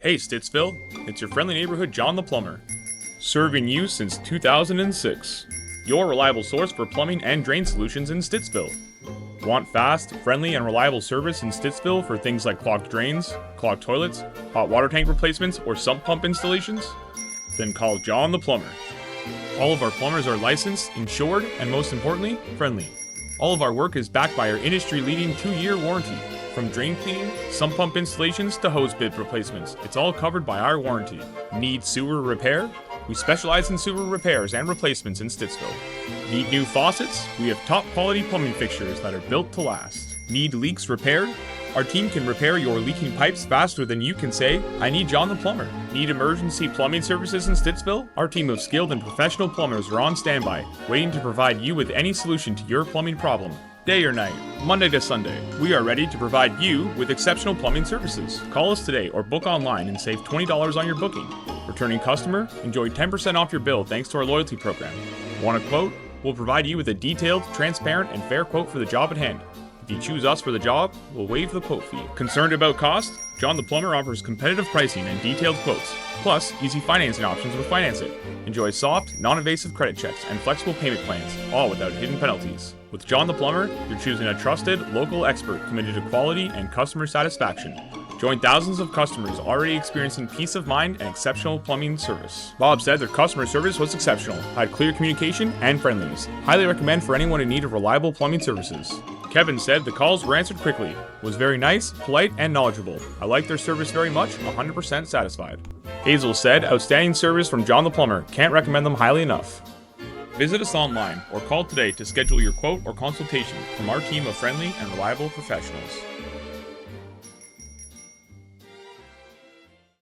Hey Stittsville, it's your friendly neighborhood John the Plumber. Serving you since 2006. Your reliable source for plumbing and drain solutions in Stittsville. Want fast, friendly, and reliable service in Stittsville for things like clogged drains, clogged toilets, hot water tank replacements, or sump pump installations? Then call John the Plumber. All of our plumbers are licensed, insured, and most importantly, friendly. All of our work is backed by our industry-leading 2-year warranty. From drain cleaning, sump pump installations, to hose bib replacements, it's all covered by our warranty. Need sewer repair? We specialize in sewer repairs and replacements in Stittsville. Need new faucets? We have top quality plumbing fixtures that are built to last. Need leaks repaired? Our team can repair your leaking pipes faster than you can say, "I need John the Plumber." Need emergency plumbing services in Stittsville? Our team of skilled and professional plumbers are on standby, waiting to provide you with any solution to your plumbing problem. Day or night, Monday to Sunday, we are ready to provide you with exceptional plumbing services. Call us today or book online and save $20 on your booking. Returning customer, enjoy 10% off your bill thanks to our loyalty program. Want a quote? We'll provide you with a detailed, transparent, and fair quote for the job at hand. If you choose us for the job, we'll waive the quote fee. Concerned about cost? John the Plumber offers competitive pricing and detailed quotes, plus easy financing options with Finance It. Enjoy soft, non-invasive credit checks and flexible payment plans, all without hidden penalties. With John the Plumber, you're choosing a trusted, local expert committed to quality and customer satisfaction. Join thousands of customers already experiencing peace of mind and exceptional plumbing service. Bob said their customer service was exceptional, had clear communication and friendliness. Highly recommend for anyone in need of reliable plumbing services. Kevin said the calls were answered quickly, was very nice, polite, and knowledgeable. I liked their service very much, 100% satisfied. Hazel said, outstanding service from John the Plumber, can't recommend them highly enough. Visit us online or call today to schedule your quote or consultation from our team of friendly and reliable professionals.